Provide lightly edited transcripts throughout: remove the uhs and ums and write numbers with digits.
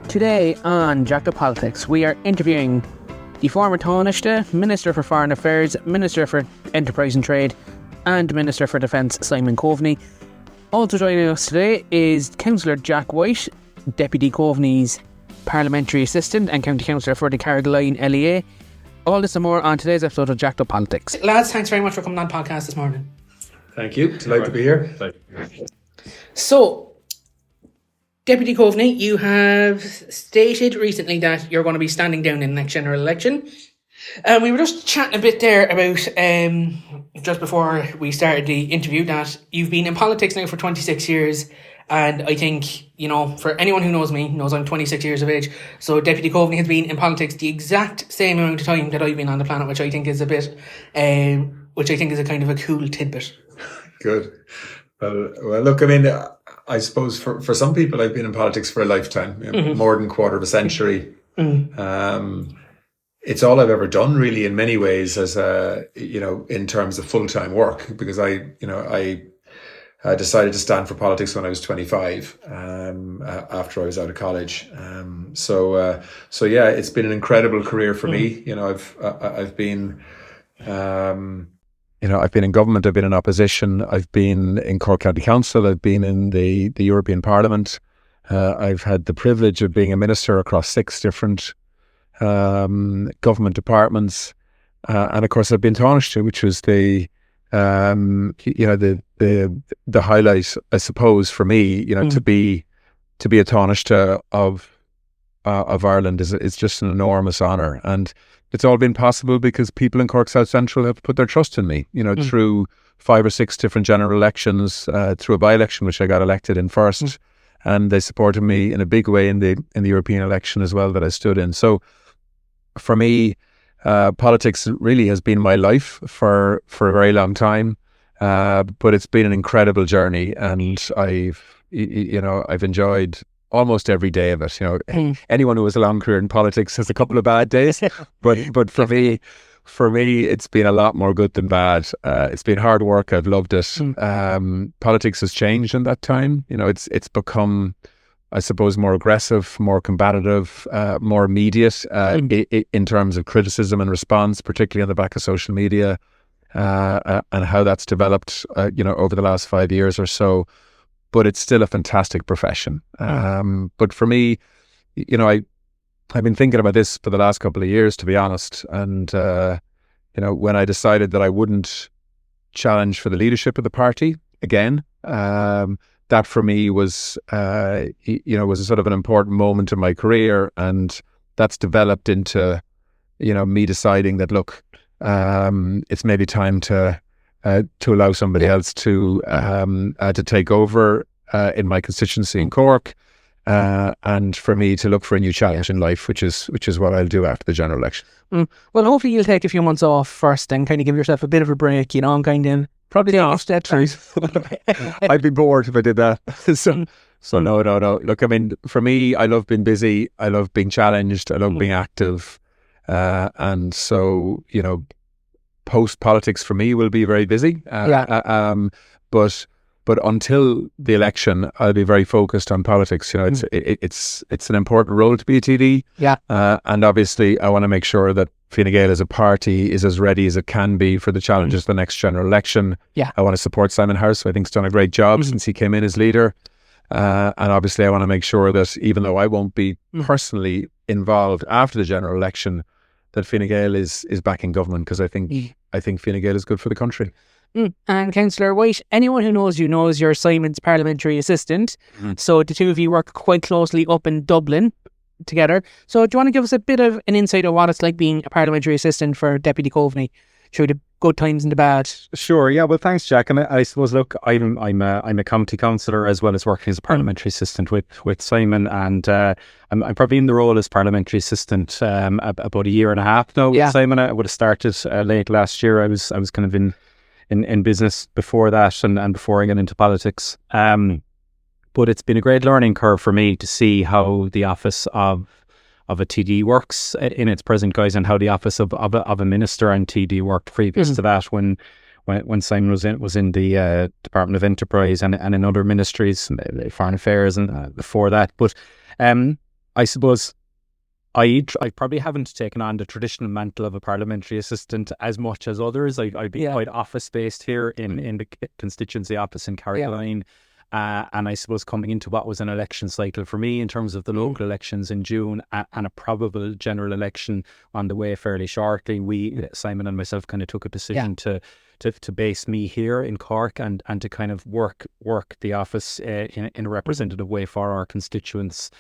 Today on Jacked Up Politics, we are interviewing the former Tánaiste, Minister for Foreign Affairs, Minister for Enterprise and Trade, and Minister for Defence, Simon Coveney. Also joining us today is Councillor Jack White, Deputy Coveney's Parliamentary Assistant and County Councillor for the Carrigaline LEA. All this and more on today's episode of Jacked Up Politics. Lads, thanks very much for coming on the podcast this morning. Thank you. Delighted to be here. So, Deputy Coveney, you have stated recently that you're going to be standing down in the next general election. We were just chatting a bit there about, just before we started the interview, that you've been in politics now for 26 years. And I think, you know, for anyone who knows me, knows I'm 26 years of age. So Deputy Coveney has been in politics the exact same amount of time that I've been on the planet, which I think is a bit, which I think is a kind of a cool tidbit. Good. Well, look, I mean, I suppose for some people, I've been in politics for a lifetime, you know, more than a quarter of a century. It's all I've ever done, really, in many ways, as you know, in terms of full-time work, because I decided to stand for politics when I was 25, after I was out of college. So yeah, it's been an incredible career for me. You know, I've been. I've been in government, I've been in opposition, I've been in Cork County Council, I've been in the European Parliament. I've had the privilege of being a minister across 6 different government departments. And of course, I've been Tánaiste, which was the highlight, I suppose, for me, you know, to be a Tánaiste of Ireland is just an enormous honour. And it's all been possible because people in Cork South Central have put their trust in me, you know, through 5 or 6 different general elections, through a by-election, which I got elected in first. And they supported me in a big way in the European election as well that I stood in. So for me, politics really has been my life for a very long time. But it's been an incredible journey, and I've enjoyed almost every day of it. You know, anyone who has a long career in politics has a couple of bad days, but for me, it's been a lot more good than bad. It's been hard work. I've loved it. Politics has changed in that time. You know, it's become, I suppose, more aggressive, more combative, more immediate in terms of criticism and response, particularly on the back of social media, and how that's developed, over the last 5 years or so. But it's still a fantastic profession. But for me, you know, I've been thinking about this for the last couple of years, to be honest. And, when I decided that I wouldn't challenge for the leadership of the party again, that for me was a sort of an important moment in my career. And that's developed into, me deciding that, look, it's maybe time to allow somebody else to take over in my constituency in Cork, and for me to look for a new challenge in life, which is what I'll do after the general election. Well, hopefully you'll take a few months off first and kind of give yourself a bit of a break, and kind of probably off that. I'd be bored if I did that. So no. Look, I mean, for me, I love being busy. I love being challenged. I love being active, and so post politics for me will be very busy. But until the election, I'll be very focused on politics. You know, it's an important role to be a TD. Yeah. And obviously, I want to make sure that Fine Gael as a party is as ready as it can be for the challenges of the next general election. Yeah. I want to support Simon Harris, who I think has done a great job since he came in as leader. And obviously, I want to make sure that even though I won't be personally involved after the general election, that Fine Gael is back in government, because I think Fine Gael is good for the country. And Councillor White, anyone who knows you knows you're Simon's parliamentary assistant. So the two of you work quite closely up in Dublin together. So do you want to give us a bit of an insight of what it's like being a parliamentary assistant for Deputy Coveney through the good times and the bad? Sure. Yeah. Well, thanks, Jack. And I suppose, look, I'm a county councillor as well as working as a parliamentary assistant with Simon, and I'm probably in the role as parliamentary assistant about a year and a half now with Simon. I would have started late last year. I was kind of in business before that, and before I got into politics. But it's been a great learning curve for me to see how the office of a TD works in its present guise, and how the office of a minister and TD worked previous to that, when Simon was in the Department of Enterprise and in other ministries, Foreign Affairs, and before that. But I suppose I probably haven't taken on the traditional mantle of a parliamentary assistant as much as others. I'd be quite office based here in the constituency office in Carrigaline. And I suppose coming into what was an election cycle for me in terms of the local elections in June and a probable general election on the way fairly shortly, Simon and myself kind of took a decision to base me here in Cork and to kind of work the office in a representative way for our constituents.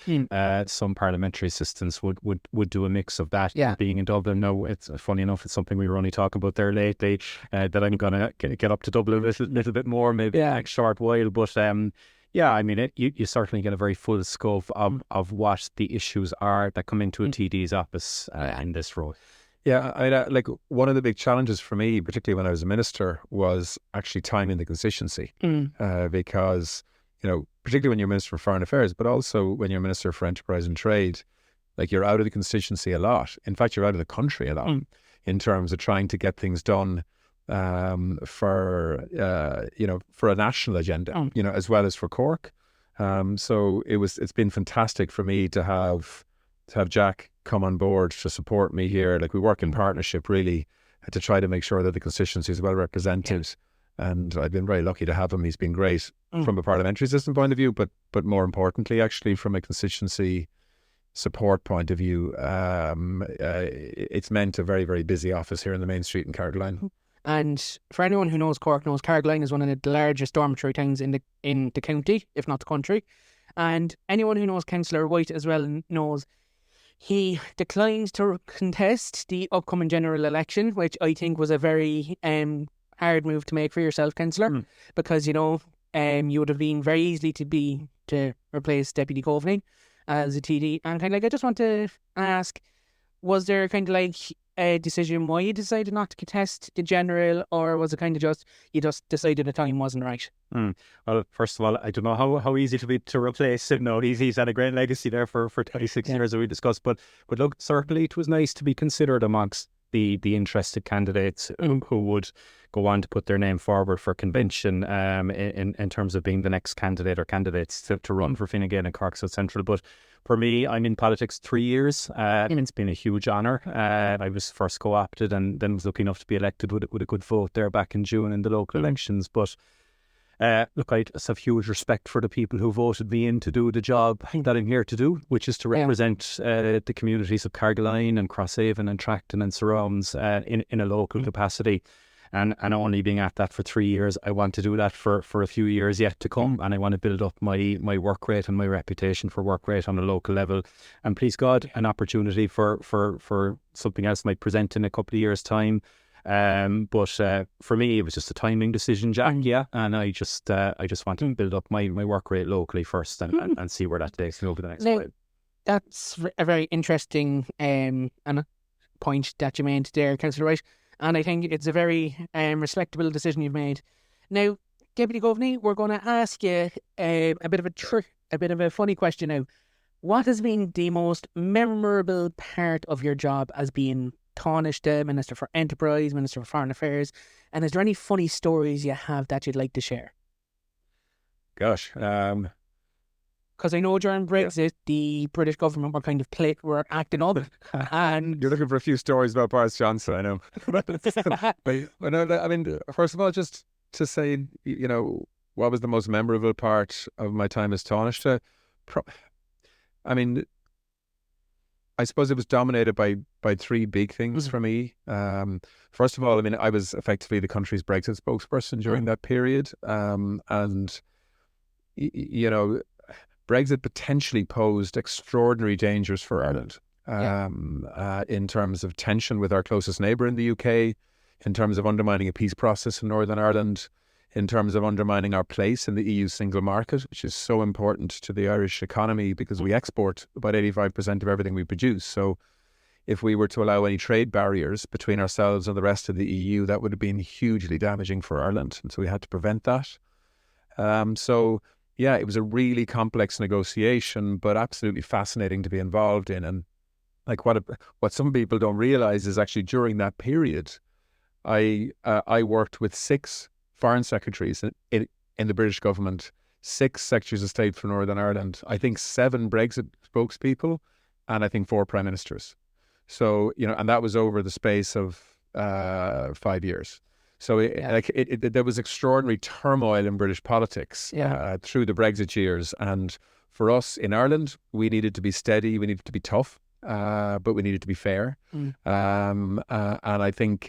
Some parliamentary assistants would do a mix of that. Being in Dublin, no, it's funny enough, it's something we were only talking about there lately, that I'm going to get up to Dublin a little bit more, maybe the next short while. But I mean, you certainly get a very full scope of what the issues are that come into a TD's office in this role. Yeah, I like one of the big challenges for me, particularly when I was a minister, was actually timing the constituency. Because, particularly when you're Minister for Foreign Affairs, but also when you're Minister for Enterprise and Trade, like you're out of the constituency a lot. In fact, you're out of the country a lot in terms of trying to get things done for a national agenda, as well as for Cork. So it's been fantastic for me to have Jack come on board to support me here. Like we work in partnership really to try to make sure that the constituency is well represented. And I've been very lucky to have him. He's been great from a parliamentary system point of view, but more importantly, actually from a constituency support point of view, it's meant a very, very busy office here in the main street in Carrigaline. And for anyone who knows Cork, knows Carrigaline is one of the largest dormitory towns in the county, if not the country. And anyone who knows Councillor White as well knows he declined to contest the upcoming general election, which I think was a very hard move to make for yourself, Councillor, because you would have been very easily to replace Deputy Coveney as a TD. And kind of like, I just want to ask, was there kind of like a decision why you decided not to contest the general, or was it kind of just you just decided the time wasn't right? Well, first of all, I don't know how easy it will be to replace him. No, he's had a great legacy there for 26 years, as we discussed. But look, certainly it was nice to be considered amongst the interested candidates who would go on to put their name forward for convention in terms of being the next candidate or candidates to run for Fine Gael and Cork South Central. But for me, I'm in politics 3 years. It's been a huge honour. I was first co-opted and then was lucky enough to be elected with a good vote there back in June in the local elections. But look, I just have huge respect for the people who voted me in to do the job that I'm here to do, which is to represent the communities of Carrigaline and Crosshaven and Tracton and surrounds in a local capacity. And only being at that for 3 years, I want to do that for a few years yet to come. And I want to build up my work rate and my reputation for work rate on a local level. And please God, an opportunity for something else might present in a couple of years' time. But for me, it was just a timing decision, Jack. And I just want to build up my work rate locally first and see where that takes me over the next while. That's a very interesting point that you made there, Councillor Wright. And I think it's a very respectable decision you've made. Now, Deputy Coveney, we're going to ask you a bit of a funny question now. What has been the most memorable part of your job as being Tánaiste, Minister for Enterprise, Minister for Foreign Affairs? And is there any funny stories you have that you'd like to share? Gosh, because I know during Brexit, the British government were acting up. And you're looking for a few stories about Boris Johnson, I know. But I mean, first of all, just to say, what was the most memorable part of my time as Tánaiste? I mean, I suppose it was dominated by three big things for me. First of all, I mean, I was effectively the country's Brexit spokesperson during that period. And, Brexit potentially posed extraordinary dangers for Ireland in terms of tension with our closest neighbour in the UK, in terms of undermining a peace process in Northern Ireland, in terms of undermining our place in the EU single market, which is so important to the Irish economy because we export about 85% of everything we produce. So if we were to allow any trade barriers between ourselves and the rest of the EU, that would have been hugely damaging for Ireland. And so we had to prevent that. Yeah, it was a really complex negotiation, but absolutely fascinating to be involved in. And like what some people don't realise is actually during that period, I worked with 6 foreign secretaries in the British government, 6 secretaries of state for Northern Ireland, I think 7 Brexit spokespeople, and I think 4 prime ministers. So, and that was over the space of 5 years. So there was extraordinary turmoil in British politics through the Brexit years. And for us in Ireland, we needed to be steady, we needed to be tough, but we needed to be fair. And I think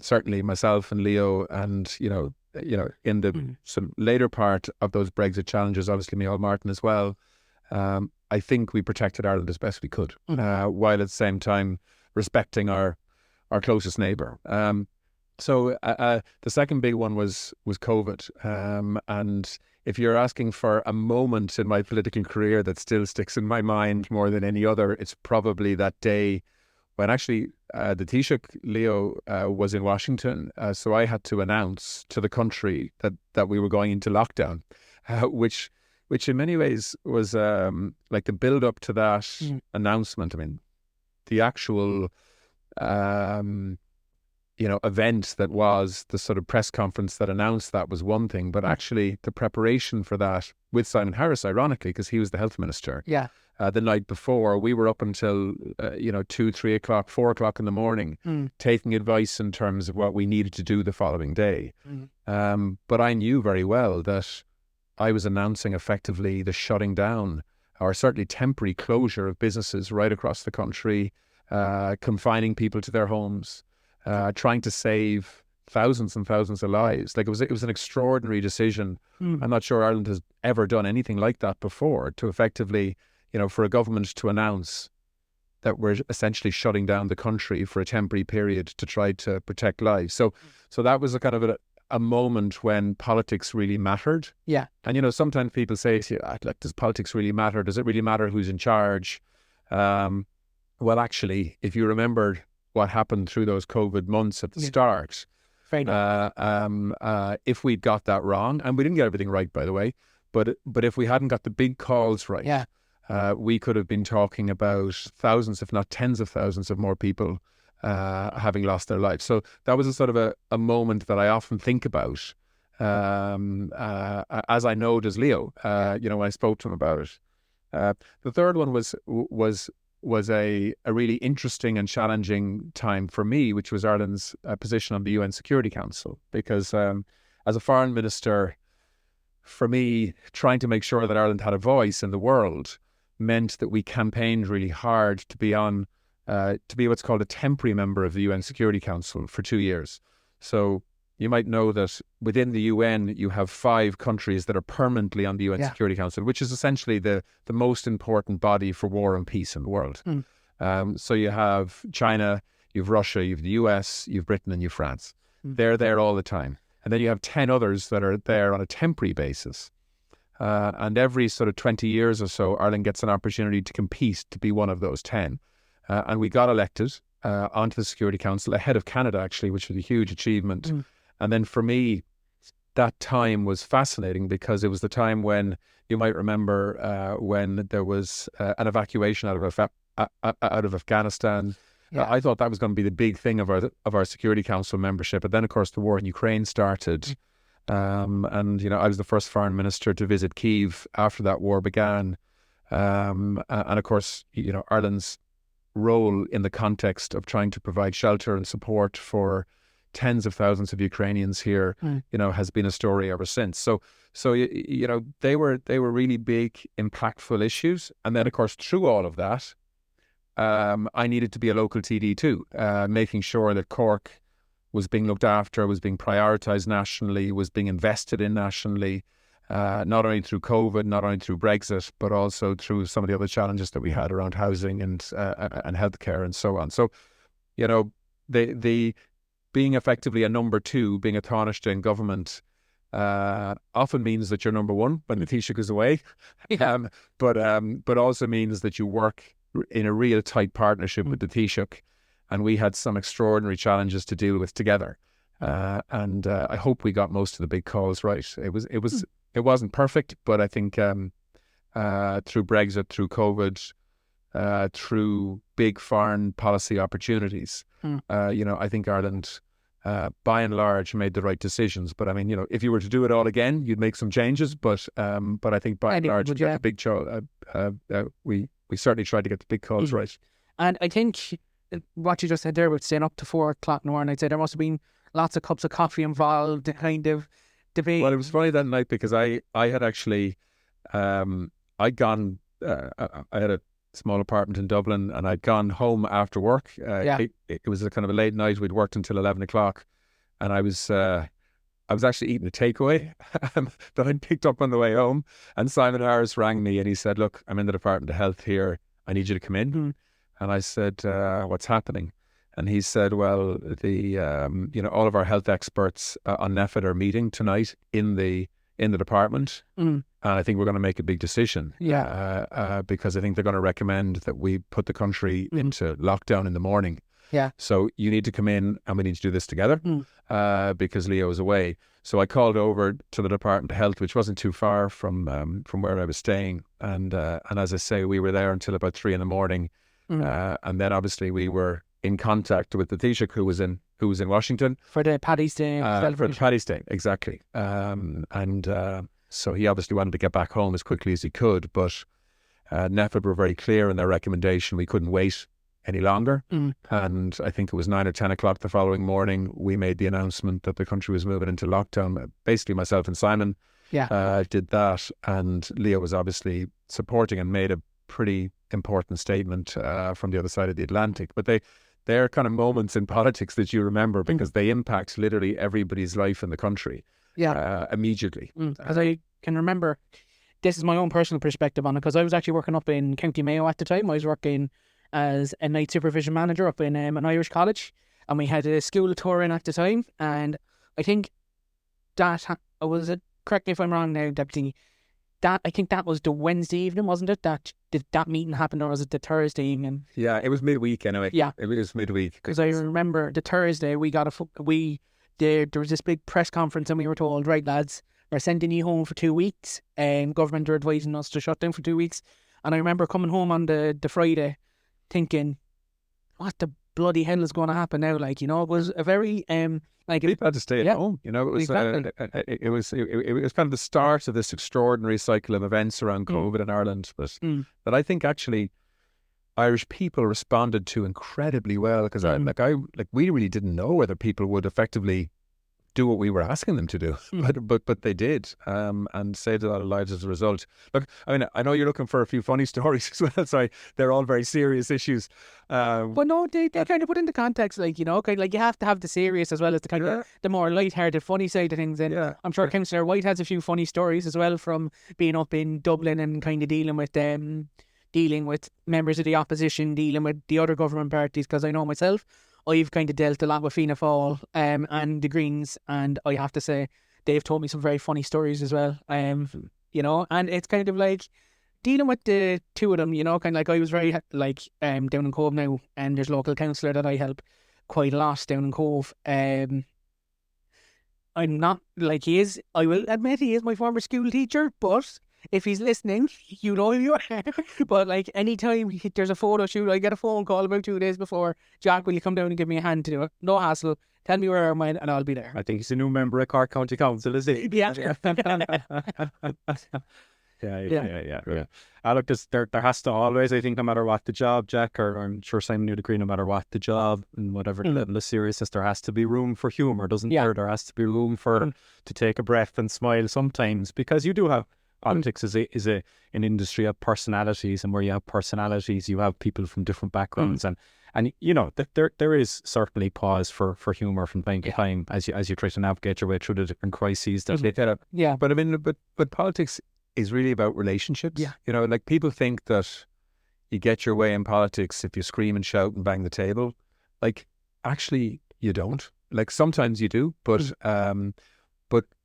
certainly myself and Leo and, in the sort of later part of those Brexit challenges, obviously Micheál Martin as well, I think we protected Ireland as best we could, while at the same time respecting our closest neighbour. So the second big one was COVID. And if you're asking for a moment in my political career that still sticks in my mind more than any other, it's probably that day when actually the Taoiseach, Leo, was in Washington. So I had to announce to the country that we were going into lockdown, which in many ways was like the build up to that announcement. I mean, the actual event that was the sort of press conference that announced that was one thing, but actually the preparation for that with Simon Harris, ironically, because he was the health minister. The night before, we were up until 2, 3 o'clock, 4 o'clock in the morning, taking advice in terms of what we needed to do the following day. But I knew very well that I was announcing effectively the shutting down, or certainly temporary closure of businesses right across the country, confining people to their homes, trying to save thousands and thousands of lives. Like it was an extraordinary decision. I'm not sure Ireland has ever done anything like that before, to effectively, for a government to announce that we're essentially shutting down the country for a temporary period to try to protect lives. So that was a kind of a moment when politics really mattered. And sometimes people say to you, like, does politics really matter? Does it really matter who's in charge? Well, actually, if you remembered what happened through those COVID months at the start, if we'd got that wrong, and we didn't get everything right, by the way, but if we hadn't got the big calls right, we could have been talking about thousands, if not tens of thousands of more people having lost their lives. So that was a sort of a moment that I often think about, as I know does Leo, when I spoke to him about it. The third one was a really interesting and challenging time for me, which was Ireland's position on the UN Security Council. Because as a foreign minister, for me, trying to make sure that Ireland had a voice in the world meant that we campaigned really hard to be what's called a temporary member of the UN Security Council for 2 years. So you might know that within the UN, you have 5 countries that are permanently on the UN Security Council, which is essentially the most important body for war and peace in the world. So you have China, you have Russia, you have the US, you have Britain, and you have France. They're there all the time. And then you have 10 others that are there on a temporary basis. And every sort of 20 years or so, Ireland gets an opportunity to compete to be one of those 10. And we got elected onto the Security Council ahead of Canada, actually, which was a huge achievement. And then for me, that time was fascinating because it was the time when, you might remember, when there was an evacuation out of Afghanistan. I thought that was going to be the big thing of our Security Council membership. But then, of course, the war in Ukraine started. And, I was the first foreign minister to visit Kyiv after that war began. And of course, Ireland's role in the context of trying to provide shelter and support for tens of thousands of Ukrainians here, has been a story ever since. So they were really big, impactful issues. And then, of course, through all of that, I needed to be a local TD too, making sure that Cork was being looked after, was being prioritised nationally, was being invested in nationally, not only through COVID, not only through Brexit, but also through some of the other challenges that we had around housing and healthcare and so on. So, the being effectively a number 2, being a Tánaiste in government, often means that you're number 1 when the Taoiseach is away, but also means that you work in a real tight partnership with the Taoiseach, and we had some extraordinary challenges to deal with together. And I hope we got most of the big calls right. It wasn't perfect, but I think through Brexit, through COVID, through big foreign policy opportunities, I think Ireland, by and large, made the right decisions. But I mean, if you were to do it all again, you'd make some changes. But I think by and large, we we certainly tried to get the big calls right. And I think what you just said there about staying up to 4 o'clock in the morning, I'd say there must have been lots of cups of coffee involved, the kind of debate. Well, it was funny that night because I had actually, I'd gone, I had a small apartment in Dublin, and I'd gone home after work. It was a kind of a late night. We'd worked until 11 o'clock, and I was actually eating a takeaway that I'd picked up on the way home. And Simon Harris rang me and he said, "Look, I'm in the Department of Health here. I need you to come in." And I said, "What's happening?" And he said, "Well, all of our health experts on NEFID are meeting tonight in the department, and I think we're going to make a big decision. Because I think they're going to recommend that we put the country into lockdown in the morning. So you need to come in, and we need to do this together because Leo is away." So I called over to the Department of Health, which wasn't too far from where I was staying, and as I say, we were there until about 3 a.m, and then obviously we were in contact with the Taoiseach who was in Washington for the Paddy's Day. For the Paddy's Day, exactly. So he obviously wanted to get back home as quickly as he could, but NEFID were very clear in their recommendation. We couldn't wait any longer. And I think it was 9 or 10 o'clock the following morning, we made the announcement that the country was moving into lockdown. Basically, myself and Simon did that, and Leo was obviously supporting and made a pretty important statement from the other side of the Atlantic. But they're kind of moments in politics that you remember because they impact literally everybody's life in the country immediately. As I can remember, this is my own personal perspective on it, because I was actually working up in County Mayo at the time. I was working as a night supervision manager up in an Irish college, and we had a school tour in at the time, and I think that correct me if I'm wrong now, Deputy, I think that was the Wednesday evening, wasn't it? Did that meeting happen, or was it the Thursday evening? Yeah, it was midweek anyway. Yeah, it was midweek. Because I remember the Thursday there was this big press conference, and we were told, "Right, lads, we're sending you home for 2 weeks, and government are advising us to shut down for 2 weeks." And I remember coming home on the Friday, thinking, "What the bloody hell is going to happen now?" Like, it was a very People had to stay at home. It was exactly. It was kind of the start of this extraordinary cycle of events around COVID in Ireland that I think actually Irish people responded to incredibly well, because we really didn't know whether people would effectively do what we were asking them to do, but they did, and saved a lot of lives as a result. Look, I mean, I know you're looking for a few funny stories as well. Sorry, they're all very serious issues. But no, they kind of put into context, like you have to have the serious as well as the kind of the more light-hearted, funny side of things. And I'm sure Councillor White has a few funny stories as well from being up in Dublin and kind of dealing with members of the opposition, dealing with the other government parties. Because I know myself, I've kind of dealt a lot with Fianna Fáil and the Greens, and I have to say they've told me some very funny stories as well. And it's kind of like dealing with the two of them. Kind of like I was very down in Cove now, and there's a local councillor that I help quite a lot down in Cove. I'm not like he is. I will admit he is my former school teacher, but if he's listening, you know who you are. But anytime there's a photo shoot, I get a phone call about 2 days before. "Jack, will you come down and give me a hand to do it? No hassle. Tell me where I'm at and I'll be there." I think he's a new member of Cork County Council, is he? Yeah. Yeah. Look, there has to always, I think, no matter what the job, Jack, or I'm sure Simon would agree, no matter what the job and whatever level of seriousness, there has to be room for humour, doesn't there? There has to be room to take a breath and smile sometimes, because you do have politics is an industry of personalities, and where you have personalities, you have people from different backgrounds, and that there is certainly pause for humour from time to time as you try to navigate your way through the different crises that they up. Yeah, but I mean, but politics is really about relationships. Yeah, people think that you get your way in politics if you scream and shout and bang the table. Actually, you don't. Sometimes you do, but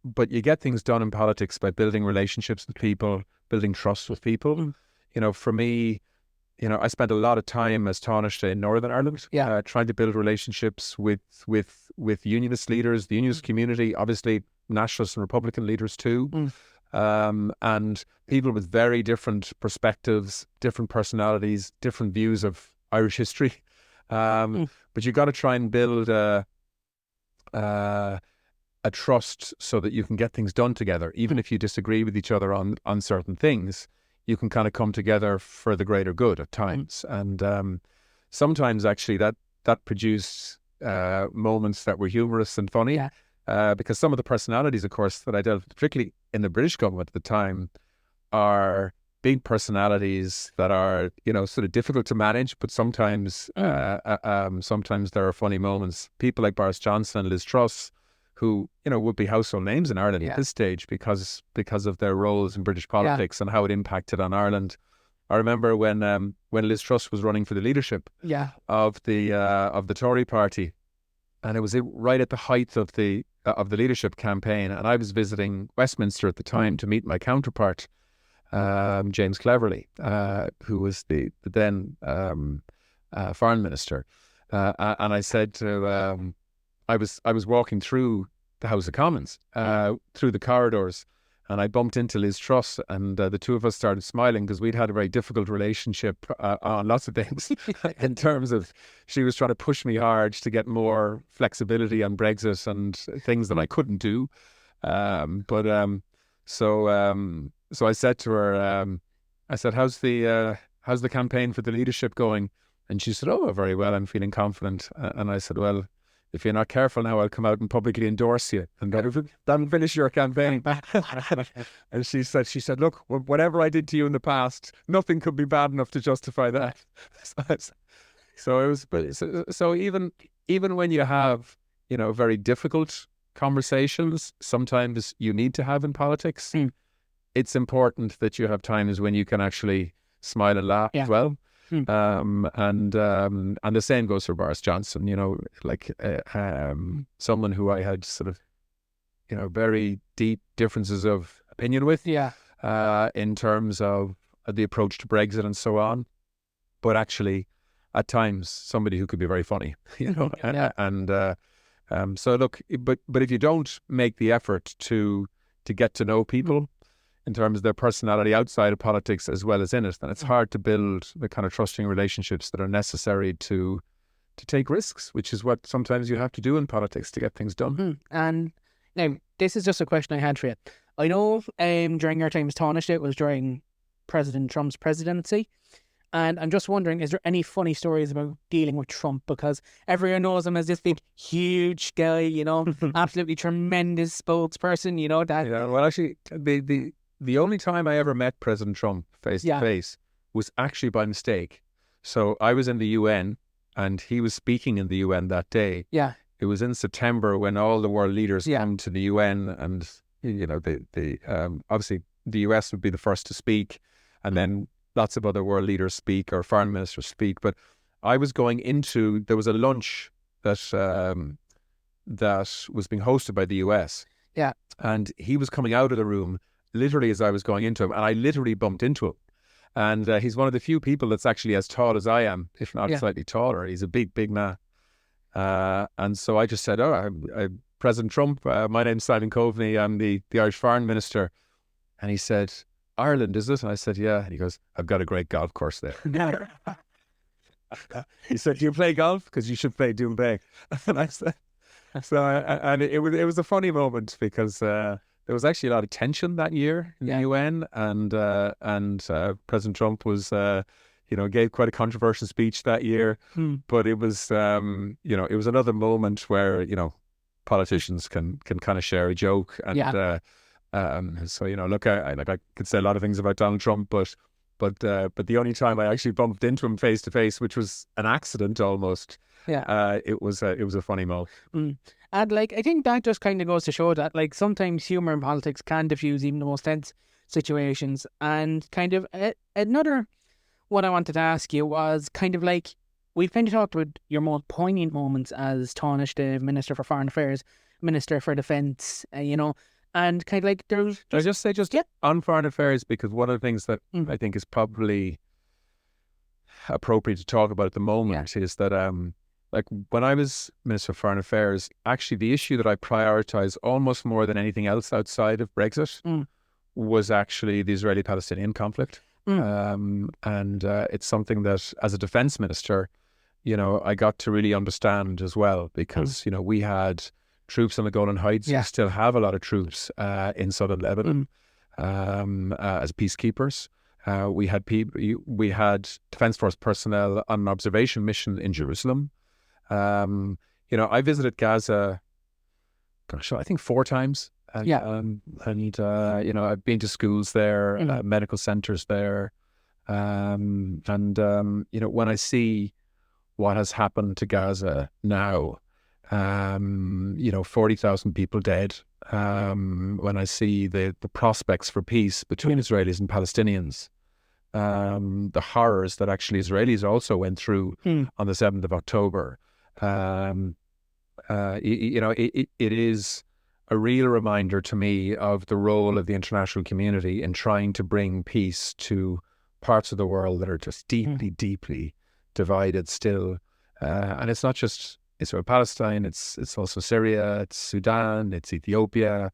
But you get things done in politics by building relationships with people, building trust with people. For me, I spent a lot of time as Tánaiste in Northern Ireland, trying to build relationships with unionist leaders, the unionist community, obviously nationalist and Republican leaders too, and people with very different perspectives, different personalities, different views of Irish history. But you got to try and build a trust so that you can get things done together, even if you disagree with each other on certain things. you can kind of come together for the greater good at times. And sometimes actually that produced moments that were humorous and funny. Because some of the personalities, of course, that I dealt with, particularly in the British government at the time, are big personalities that are, sort of difficult to manage, but sometimes sometimes there are funny moments. People like Boris Johnson and Liz Truss, who, would be household names in Ireland at this stage because of their roles in British politics and how it impacted on Ireland. I remember when Liz Truss was running for the leadership of the Tory party, and it was right at the height of the leadership campaign, and I was visiting Westminster at the time to meet my counterpart, James Cleverly, who was the then foreign minister, and I said to I was walking through the House of Commons, through the corridors, and I bumped into Liz Truss, and the two of us started smiling because we'd had a very difficult relationship on lots of things in terms of she was trying to push me hard to get more flexibility on Brexit and things that I couldn't do. So I said to her, I said, how's the campaign for the leadership going? And she said, oh, very well, I'm feeling confident. And I said, well, if you're not careful now, I'll come out and publicly endorse you, and that'll finish your campaign. And she said, look, whatever I did to you in the past, nothing could be bad enough to justify that. So it was, so even when you have, very difficult conversations, sometimes you need to have in politics. It's important that you have times when you can actually smile and laugh as well. And the same goes for Boris Johnson, someone who I had sort of, very deep differences of opinion with, in terms of the approach to Brexit and so on. But actually, at times, somebody who could be very funny, so look, but if you don't make the effort to get to know people in terms of their personality outside of politics as well as in it, then it's hard to build the kind of trusting relationships that are necessary to take risks, which is what sometimes you have to do in politics to get things done. And now, this is just a question I had for you. I know during your time as Tánaiste, it was during President Trump's presidency, and I'm just wondering, is there any funny stories about dealing with Trump? Because everyone knows him as this big, huge guy, absolutely tremendous spokesperson, that... Yeah, well, actually, the only time I ever met President Trump face to face was actually by mistake. So I was in the UN and he was speaking in the UN that day. Yeah. It was in September when all the world leaders come to the UN, and obviously the US would be the first to speak, and then lots of other world leaders speak or foreign ministers speak. But I was going into, there was a lunch that was being hosted by the US. Yeah. And he was coming out of the room literally as I was going into him, and I literally bumped into him. And he's one of the few people that's actually as tall as I am, if not slightly taller. He's a big, big man. And so I just said, President Trump, my name's Simon Coveney, I'm the Irish Foreign Minister. And he said, Ireland, is it? And I said, yeah. And he goes, I've got a great golf course there. He said, do you play golf? Because you should play Doonbeg. And I said, and it was a funny moment because there was actually a lot of tension that year in the UN, and President Trump was, gave quite a controversial speech that year. But it was, it was another moment where, politicians can kind of share a joke. And so, look, I could say a lot of things about Donald Trump, but the only time I actually bumped into him face to face, which was an accident almost, it was a funny moment. And I think that just kind of goes to show that sometimes humour in politics can diffuse even the most tense situations. And kind of another what I wanted to ask you was kind of we've kind of talked about your most poignant moments as Tánaiste, Minister for Foreign Affairs, Minister for Defence, and kind of there's... I just say on foreign affairs, because one of the things that I think is probably appropriate to talk about at the moment is that when I was Minister for Foreign Affairs, actually the issue that I prioritised almost more than anything else outside of Brexit was actually the Israeli-Palestinian conflict. And it's something that as a defence minister, I got to really understand as well, because, we had troops on the Golan Heights. We still have a lot of troops in southern Lebanon as peacekeepers. We had Defence Force personnel on an observation mission in Jerusalem. I visited Gaza, I think 4 times. And I've been to schools there, medical centres there. When I see what has happened to Gaza now, 40,000 people dead. When I see the prospects for peace between Israelis and Palestinians, the horrors that actually Israelis also went through on the 7th of October, it is a real reminder to me of the role of the international community in trying to bring peace to parts of the world that are just deeply, deeply divided still. And it's not just Israel, Palestine, it's also Syria, it's Sudan, it's Ethiopia.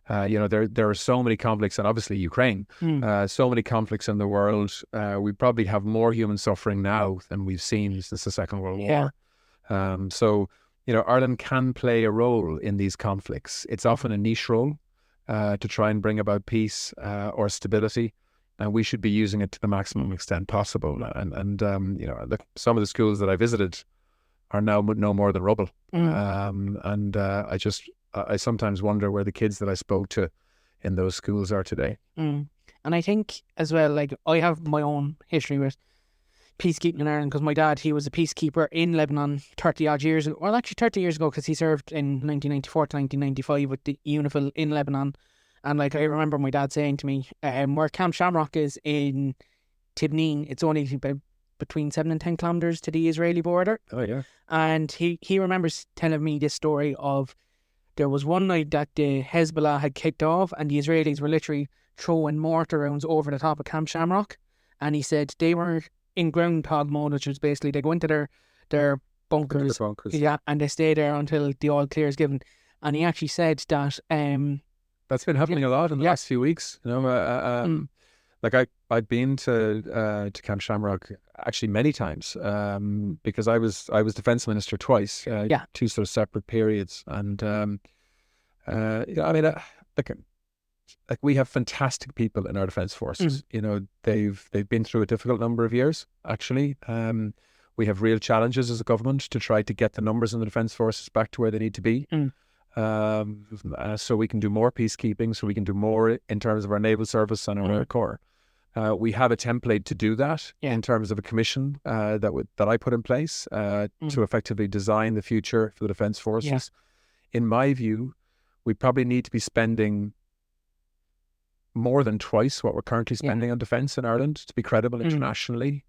There are so many conflicts, and obviously Ukraine, so many conflicts in the world. We probably have more human suffering now than we've seen since the Second World War. Ireland can play a role in these conflicts. It's often a niche role to try and bring about peace or stability, and we should be using it to the maximum extent possible. And some of the schools that I visited are now no more than rubble. I sometimes wonder where the kids that I spoke to in those schools are today. And I think as well, like, I have my own history with peacekeeping in Ireland, because my dad, he was a peacekeeper in Lebanon 30 odd years ago. Well, actually 30 years ago, because he served in 1994 to 1995 with the UNIFIL in Lebanon. And like, I remember my dad saying to me, where Camp Shamrock is in Tibneen, it's only about between 7 and 10 kilometres to the Israeli border. Oh, yeah. And he remembers telling me this story of, there was one night that the Hezbollah had kicked off and the Israelis were literally throwing mortar rounds over the top of Camp Shamrock. And he said they were in groundhog mode, which was basically they go into their bunkers. Yeah, and they stay there until the all clear is given. And he actually said that that's been happening a lot in the last few weeks. Like I'd been to Camp Shamrock actually many times because I was defence minister twice, 2 sort of separate periods, and like we have fantastic people in our defence forces. They've been through a difficult number of years. Actually, we have real challenges as a government to try to get the numbers in the defence forces back to where they need to be. So we can do more peacekeeping, so we can do more in terms of our naval service and our air corps. We have a template to do that in terms of a commission that I put in place to effectively design the future for the defence forces. In my view, we probably need to be spending more than twice what we're currently spending on defence in Ireland to be credible internationally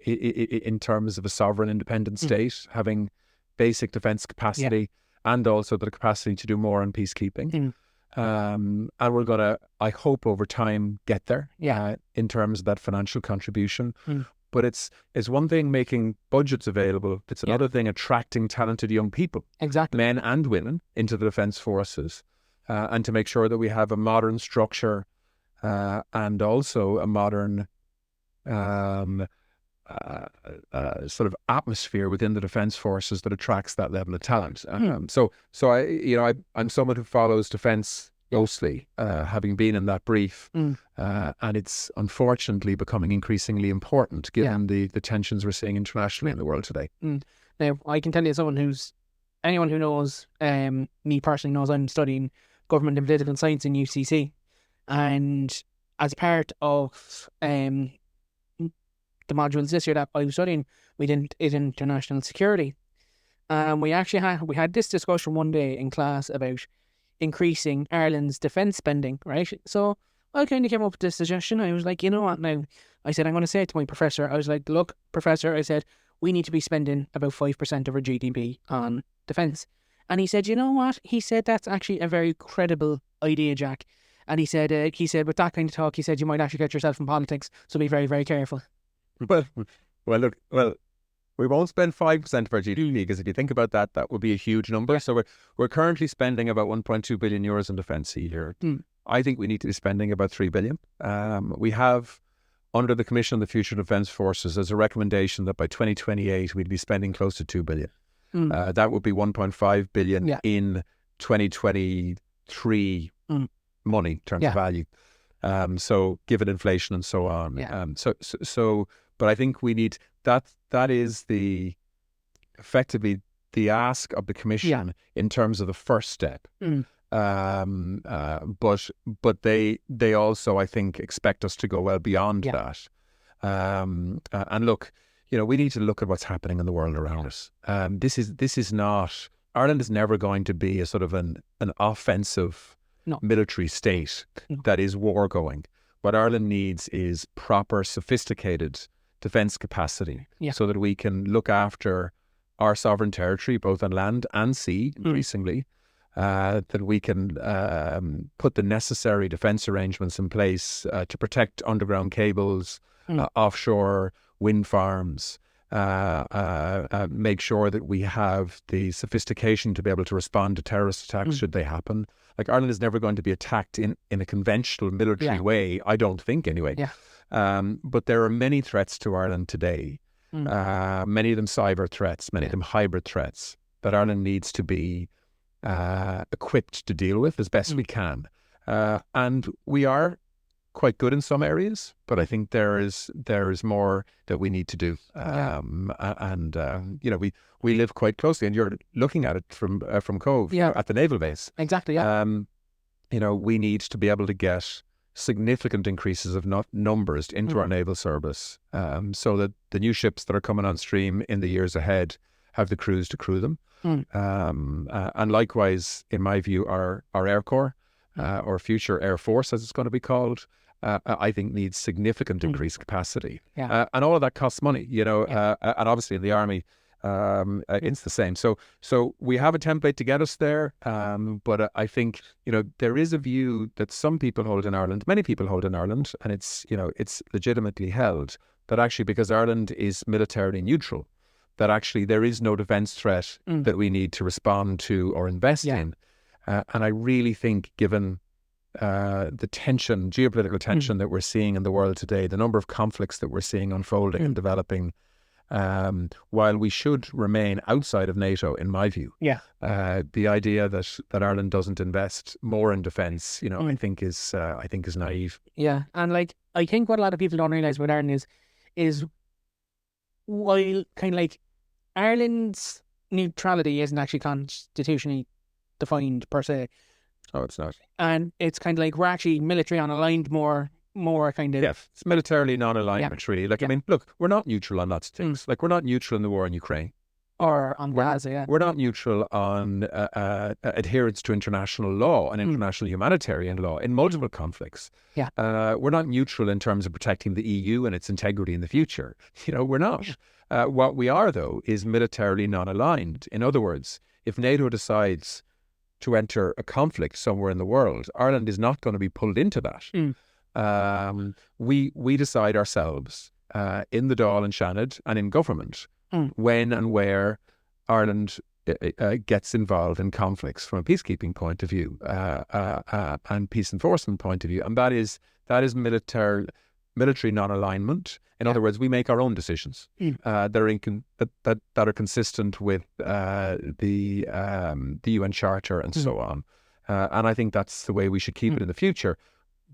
in terms of a sovereign independent state, having basic defence capacity and also the capacity to do more on peacekeeping. And we're going to, I hope, over time get there in terms of that financial contribution. But it's one thing making budgets available. It's another thing attracting talented young people, men and women, into the defence forces, and to make sure that we have a modern structure and also a modern sort of atmosphere within the defence forces that attracts that level of talent. So I'm someone who follows defence closely, having been in that brief, and it's unfortunately becoming increasingly important given the tensions we're seeing internationally in the world today. Now, I can tell you, anyone who knows me personally knows I'm studying government and political science in UCC, and as part of the modules this year that I was studying, we did international security. We had this discussion one day in class about increasing Ireland's defence spending, right? So I kind of came up with this suggestion. I was like, you know what now? I said, I'm going to say it to my professor. I was like, look, professor, I said, we need to be spending about 5% of our GDP on defence. And he said, you know what? He said, that's actually a very credible idea, Jack. And he said, with that kind of talk, he said, you might actually get yourself in politics. So be very, very careful. Well, we won't spend 5% of our GDP, because if you think about that, that would be a huge number. So we're currently spending about 1.2 billion euros in defence a year. I think we need to be spending about 3 billion. We have, under the Commission on the Future Defence Forces, as a recommendation that by 2028 we'd be spending close to 2 billion. That would be 1.5 billion in 2023 money in terms of value. So given inflation and so on. Yeah. But I think we need that is effectively the ask of the Commission in terms of the first step. But they also, I think, expect us to go well beyond that. And look, we need to look at what's happening in the world around us. This is not, Ireland is never going to be a sort of an offensive military state that is war going. What Ireland needs is proper, sophisticated defence capacity so that we can look after our sovereign territory, both on land and sea, increasingly, that we can put the necessary defence arrangements in place to protect underground cables, offshore wind farms, make sure that we have the sophistication to be able to respond to terrorist attacks should they happen. Like, Ireland is never going to be attacked in a conventional military way, I don't think anyway. But there are many threats to Ireland today, many of them cyber threats, many of them hybrid threats, that Ireland needs to be equipped to deal with as best we can. And we are quite good in some areas, but I think there is more that we need to do. We live quite closely, and you're looking at it from Cove at the naval base. Exactly. We need to be able to get significant increases of numbers into our naval service, so that the new ships that are coming on stream in the years ahead have the crews to crew them. And likewise, in my view, our Air Corps, or future Air Force, as it's going to be called, I think needs significant increased capacity. And all of that costs money, and obviously in the Army, it's the same. So we have a template to get us there, but I think, there is a view that some people hold in Ireland, many people hold in Ireland, and it's legitimately held, that actually, because Ireland is militarily neutral, that actually there is no defence threat that we need to respond to or invest in. And I really think, given the tension, geopolitical tension that we're seeing in the world today, the number of conflicts that we're seeing unfolding and developing, while we should remain outside of NATO, in my view, the idea that Ireland doesn't invest more in defence, I think is naive. Yeah, and I think what a lot of people don't realise about Ireland is while kind of like Ireland's neutrality isn't actually constitutionally defined per se. Oh, it's not. And it's kind of like we're actually military unaligned more kind of. Yeah, it's militarily non-alignment, really. I mean, look, we're not neutral on lots of things. Like, we're not neutral in the war in Ukraine. Or on Gaza, We're not neutral on adherence to international law and international humanitarian law in multiple conflicts. We're not neutral in terms of protecting the EU and its integrity in the future. We're not. What we are, though, is militarily non-aligned. In other words, if NATO decides to enter a conflict somewhere in the world, Ireland is not going to be pulled into that. We decide ourselves in the Dáil and Seanad and in government when and where Ireland gets involved in conflicts from a peacekeeping point of view and peace enforcement point of view, and that is military non-alignment. In other words, we make our own decisions that are consistent with the UN Charter and so on. And I think that's the way we should keep it in the future.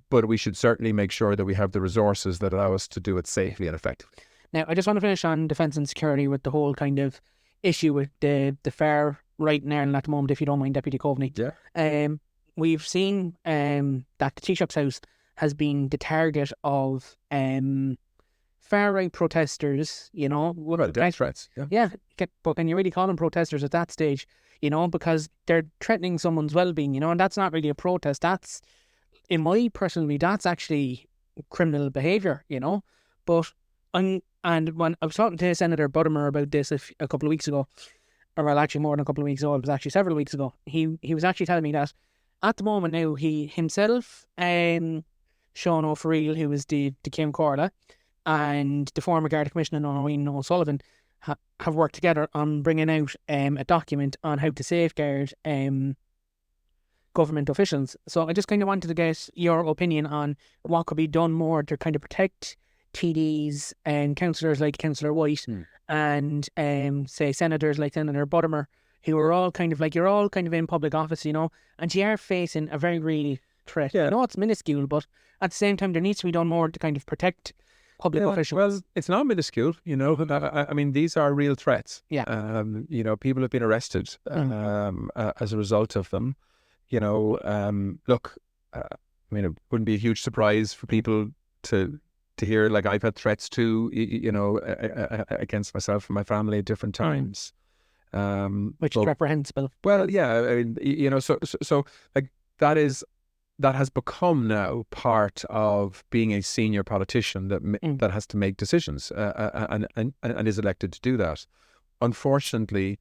But we should certainly make sure that we have the resources that allow us to do it safely and effectively. Now, I just want to finish on defence and security with the whole kind of issue with the far right in Ireland at the moment, if you don't mind, Deputy Coveney. Yeah. We've seen that the Taoiseach's house has been the target of far-right protesters, Well, death threats. But can you really call them protesters at that stage? Because they're threatening someone's well-being, and that's not really a protest. That's, in my personal view, that's actually criminal behaviour, But and when I was talking to Senator Buttimer about this a couple of weeks ago, or well, actually more than a couple of weeks ago, it was actually several weeks ago, he was actually telling me that at the moment now, he himself, Sean O'Farrell, who was the Kim Corla, and the former Garda Commissioner, Noreen O'Sullivan, have worked together on bringing out a document on how to safeguard government officials. So I just kind of wanted to get your opinion on what could be done more to kind of protect TDs and councillors like Councillor White and say senators like Senator Buttimer, who are all kind of like, you're all kind of in public office, and you are facing a very real threat. Yeah. I know it's minuscule, but at the same time, there needs to be done more to kind of protect public officials. Well, it's not minuscule, I mean, these are real threats. Yeah. People have been arrested as a result of them. Look, I mean, it wouldn't be a huge surprise for people to hear, like, I've had threats too, against myself and my family at different times. Which is reprehensible. Well, yeah, I mean, so like that has become now part of being a senior politician that has to make decisions and is elected to do that. Unfortunately,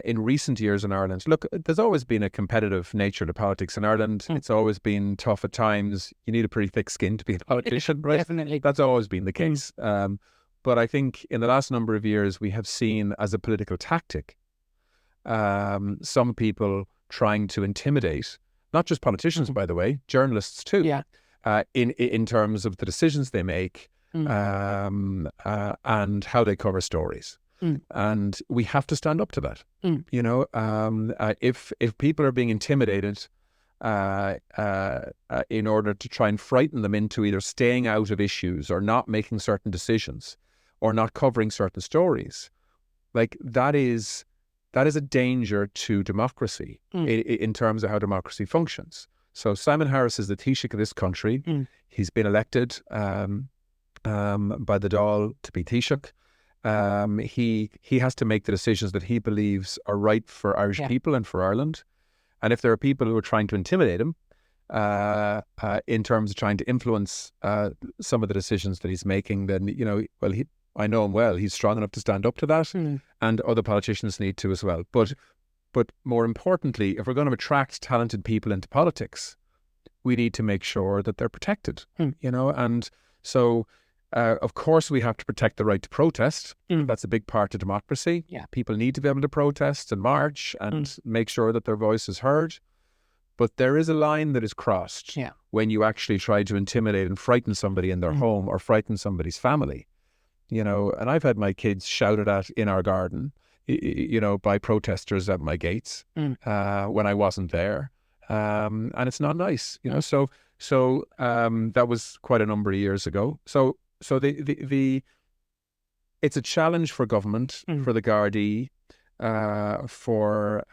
in recent years in Ireland, look, there's always been a competitive nature to politics in Ireland. It's always been tough at times. You need a pretty thick skin to be a politician, right? Definitely. That's always been the case. But I think in the last number of years, we have seen as a political tactic, some people trying to intimidate, not just politicians, by the way, journalists too, in terms of the decisions they make and how they cover stories. And we have to stand up to that. If people are being intimidated in order to try and frighten them into either staying out of issues or not making certain decisions or not covering certain stories, like that is a danger to democracy in terms of how democracy functions. So Simon Harris is the Taoiseach of this country. He's been elected by the Dáil to be Taoiseach. He has to make the decisions that he believes are right for Irish people and for Ireland. And if there are people who are trying to intimidate him in terms of trying to influence some of the decisions that he's making, then, I know him well. He's strong enough to stand up to that, and other politicians need to as well. But more importantly, if we're going to attract talented people into politics, we need to make sure that they're protected, And so, of course, we have to protect the right to protest. That's a big part of democracy. Yeah. People need to be able to protest and march and make sure that their voice is heard. But there is a line that is crossed when you actually try to intimidate and frighten somebody in their home or frighten somebody's family. And I've had my kids shouted at in our garden, by protesters at my gates when I wasn't there. And it's not nice, So that was quite a number of years ago. So it's a challenge for government, for the Gardaí, for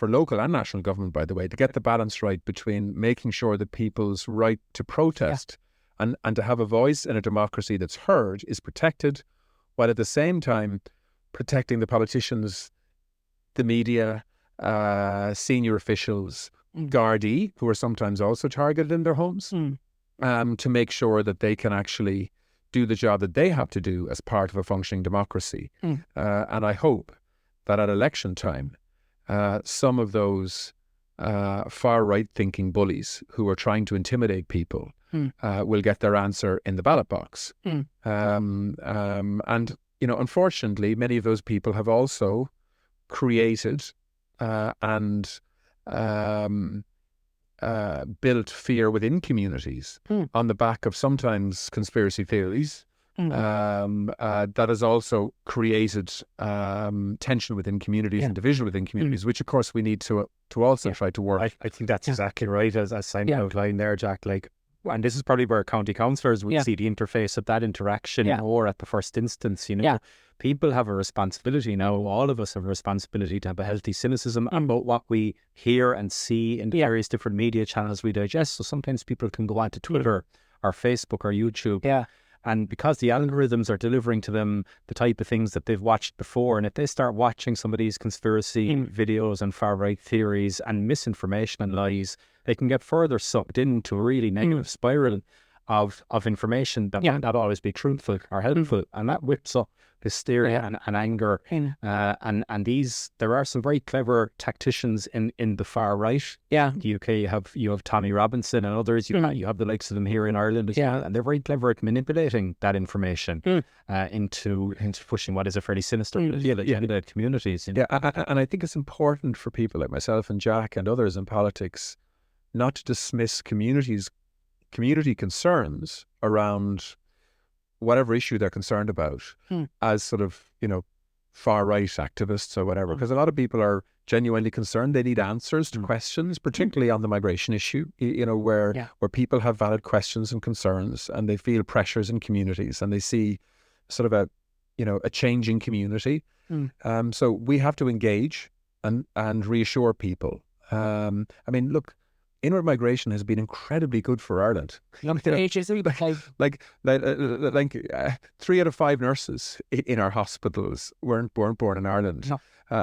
local and national government, by the way, to get the balance right between making sure that people's right to protest and to have a voice in a democracy that's heard is protected, while at the same time protecting the politicians, the media, senior officials, Gardaí, who are sometimes also targeted in their homes, to make sure that they can actually do the job that they have to do as part of a functioning democracy. And I hope that at election time, some of those far-right thinking bullies who are trying to intimidate people will get their answer in the ballot box. And, unfortunately, many of those people have also created and built fear within communities on the back of sometimes conspiracy theories. That has also created tension within communities and division within communities, which of course we need to also try to work. I think that's exactly right, as Simon outlined there, Jack. And this is probably where county councillors would see the interface of that interaction more at the first instance. People have a responsibility now. All of us have a responsibility to have a healthy cynicism about what we hear and see in the various different media channels we digest. So sometimes people can go onto Twitter or Facebook or YouTube. And because the algorithms are delivering to them the type of things that they've watched before, and if they start watching some of these conspiracy videos and far-right theories and misinformation and lies, they can get further sucked into a really negative spiral of information that might not always be truthful or helpful. And that whips up hysteria and anger. And there are some very clever tacticians in the far right. In the UK, you have Tommy Robinson and others. You have the likes of them here in Ireland as well. And they're very clever at manipulating that information into pushing what is a fairly sinister communities. And I think it's important for people like myself and Jack and others in politics not to dismiss community concerns around whatever issue they're concerned about as sort of, far right activists or whatever, because a lot of people are genuinely concerned. They need answers to questions, particularly on the migration issue, where people have valid questions and concerns, and they feel pressures in communities, and they see sort of a changing community. So we have to engage and reassure people. Look, inward migration has been incredibly good for Ireland. Like 3 out of 5 nurses in our hospitals weren't born in Ireland. No. 2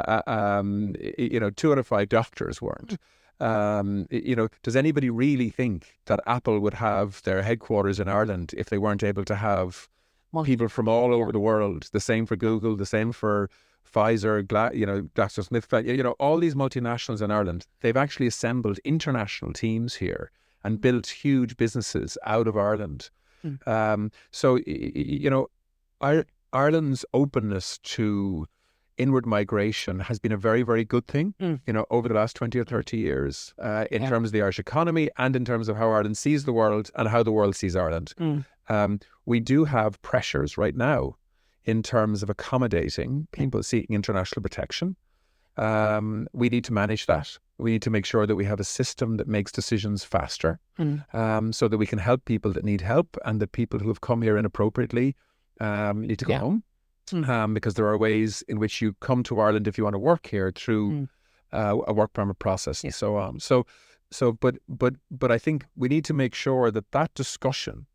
out of 5 doctors weren't. Does anybody really think that Apple would have their headquarters in Ireland if they weren't able to have people from all over the world? The same for Google, the same for Pfizer, GlaxoSmithKline, all these multinationals in Ireland. They've actually assembled international teams here and built huge businesses out of Ireland. So Ireland's openness to inward migration has been a very, very good thing, over the last 20 or 30 years, in terms of the Irish economy and in terms of how Ireland sees the world and how the world sees Ireland. We do have pressures right now in terms of accommodating people seeking international protection. We need to manage that. We need to make sure that we have a system that makes decisions faster, so that we can help people that need help, and the people who have come here inappropriately need to go home. Because there are ways in which you come to Ireland if you want to work here through a work permit process and so on. But I think we need to make sure that discussion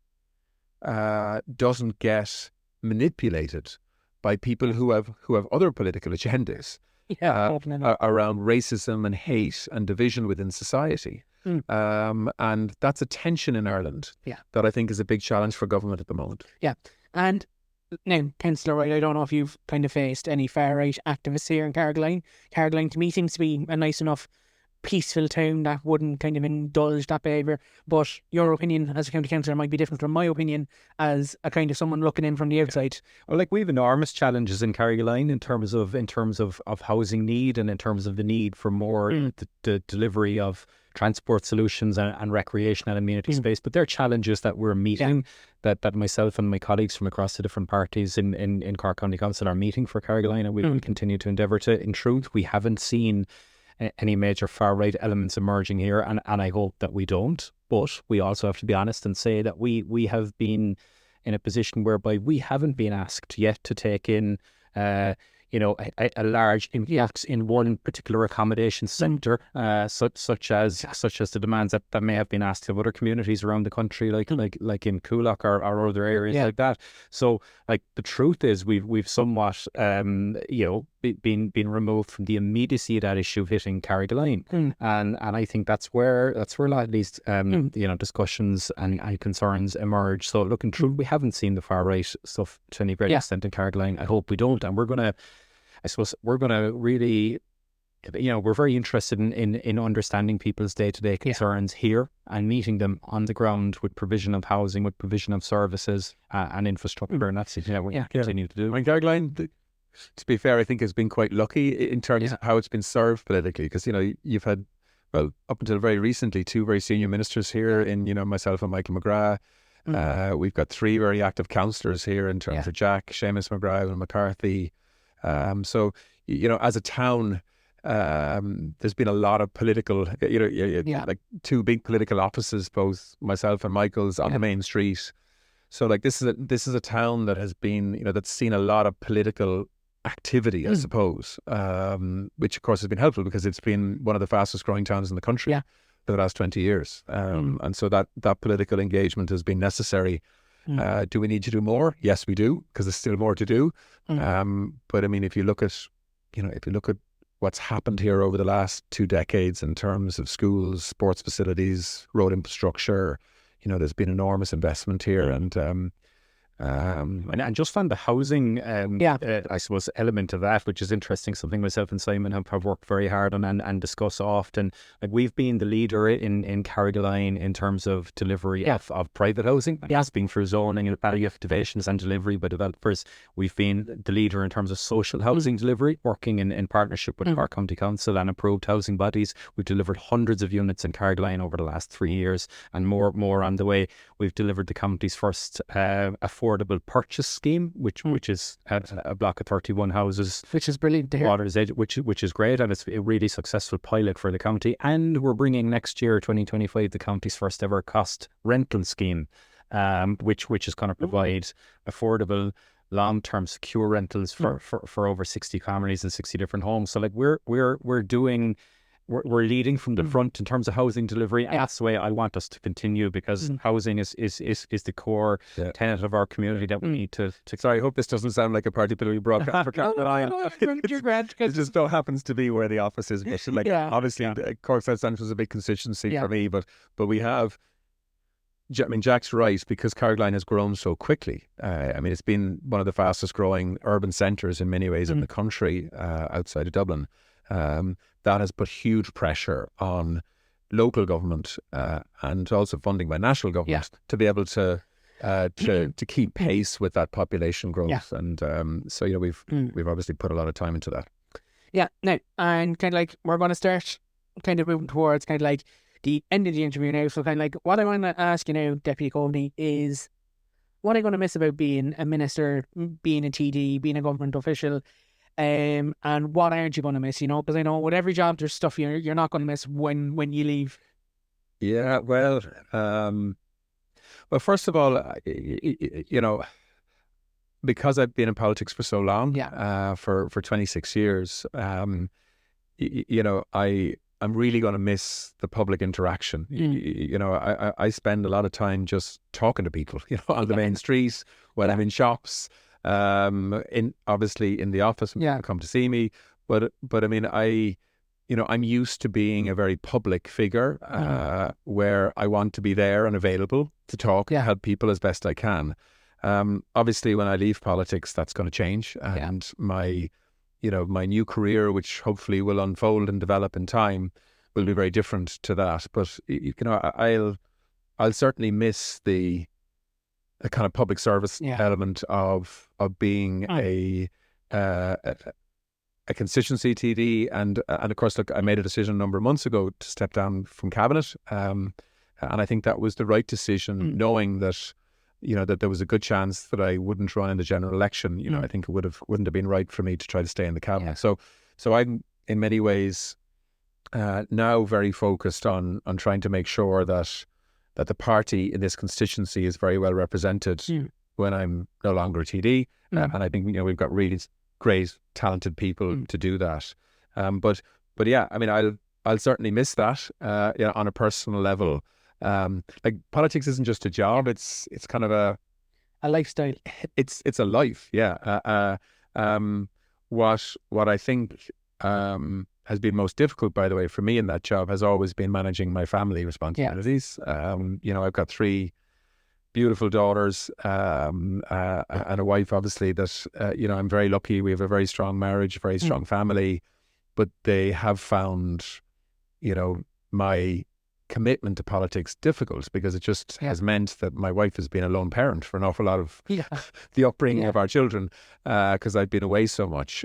doesn't get manipulated by people who have other political agendas around racism and hate and division within society. And that's a tension in Ireland that I think is a big challenge for government at the moment. And now, Councillor, I don't know if you've kind of faced any far-right activists here in Carrigaline. Carrigaline to me seems to be a nice enough peaceful town that wouldn't kind of indulge that behaviour, but your opinion as a county councillor might be different from my opinion as a kind of someone looking in from the outside. Well, we have enormous challenges in Carrigaline in terms of housing need, and in terms of the need for more the delivery of transport solutions and recreational and amenity space. But there are challenges that we're meeting, that myself and my colleagues from across the different parties in Cork County Council are meeting for Carrigaline, and we will continue to endeavour to. In truth, we haven't seen any major far-right elements emerging here, and I hope that we don't. But we also have to be honest and say that we have been in a position whereby we haven't been asked yet to take in a large influx in one particular accommodation centre, such as the demands that may have been asked of other communities around the country, like in Coolock or other areas like that. So, the truth is, we've somewhat been removed from the immediacy of that issue hitting Carrigaline, and I think that's where a lot of these discussions and concerns emerge. So, looking through, we haven't seen the far right stuff to any great extent in Carrigaline. I hope we don't, and we're gonna really, we're very interested in understanding people's day-to-day concerns here and meeting them on the ground with provision of housing, with provision of services and infrastructure, and that's it. We continue to do. Carrigaline, to be fair, I think has been quite lucky in terms of how it's been served politically, because you've had, well, up until very recently, 2 very senior ministers here in myself and Michael McGrath. We've got 3 very active councillors here in terms of Jack, Seamus McGrath and McCarthy. So, as a town, there's been a lot of political, like 2 big political offices, both myself and Michael's on the main street. So, this is a town that has been, that's seen a lot of political activity, I suppose, which of course has been helpful because it's been one of the fastest growing towns in the country for the last 20 years. And so that political engagement has been necessary. Do we need to do more? Yes, we do, because there's still more to do. But I mean, if you look at what's happened here over the last 2 decades in terms of schools, sports facilities, road infrastructure, there's been enormous investment here, and just on the housing, I suppose, element of that, which is interesting, something myself and Simon have worked very hard on and discuss often. We've been the leader in Carrigaline in terms of delivery of private housing. That's been through zoning and value activations and delivery by developers. We've been the leader in terms of social housing delivery, working in partnership with Cork County Council and approved housing bodies. We've delivered hundreds of units in Carrigaline over the last 3 years, and more on the way. We've delivered the county's first affordable affordable purchase scheme, which is a block of 31 houses, Which is brilliant to hear. Water's Edge, which is great, and it's a really successful pilot for the county. And we're bringing next year, 2025, the county's first ever cost rental scheme, which is going to provide affordable, long-term, secure rentals for over 60 families and 60 different homes. So like we're leading from the front in terms of housing delivery. And that's the way I want us to continue, because housing is the core tenet of our community that we need to. Sorry, I hope this doesn't sound like a parliamentary broadcast for Councillor. You're grand. It just so happens to be where the office is. But like, obviously, Cork South Central is a big constituency for me, but we have. I mean, Jack's right, because Carrickline has grown so quickly. I mean, it's been one of the fastest growing urban centres in many ways in the country, outside of Dublin. That has put huge pressure on local government and also funding by national government to be able to keep pace with that population growth. And so we've obviously put a lot of time into that. Yeah. Now, and kind of like we're going to start kind of moving towards kind of like the end of the interview now. So kind of like what I want to ask you now, Deputy Coveney, is what are you going to miss about being a minister, being a TD, being a government official, and what aren't you going to miss? Because I know with every job there's stuff you're not going to miss when you leave. Yeah, well, first of all, because I've been in politics for so long, for 26 years, I'm really going to miss the public interaction. I spend a lot of time just talking to people, on the main street, when I'm in shops, obviously in the office when people come to see me. But I mean, I'm used to being a very public figure, where I want to be there and available to talk, help people as best I can. Obviously, when I leave politics, that's going to change, and my new career, which hopefully will unfold and develop in time, will be very different to that. But I'll certainly miss the kind of public service element of being a constituency TD, and of course, look, I made a decision a number of months ago to step down from cabinet, and I think that was the right decision, knowing that. That there was a good chance that I wouldn't run in the general election. I think it wouldn't have been right for me to try to stay in the cabinet. So I'm in many ways now very focused on trying to make sure that the party in this constituency is very well represented when I'm no longer a TD. And I think we've got really great, talented people to do that. But yeah, I mean, I'll certainly miss that on a personal level. Like politics isn't just a job; it's kind of a lifestyle. It's a life, yeah. What I think has been most difficult, by the way, for me in that job has always been managing my family responsibilities. I've got 3 beautiful daughters and a wife, obviously. That I'm very lucky. We have a very strong marriage, very strong family, but they have found, my commitment to politics difficult, because it just has meant that my wife has been a lone parent for an awful lot of the upbringing of our children, because I've been away so much.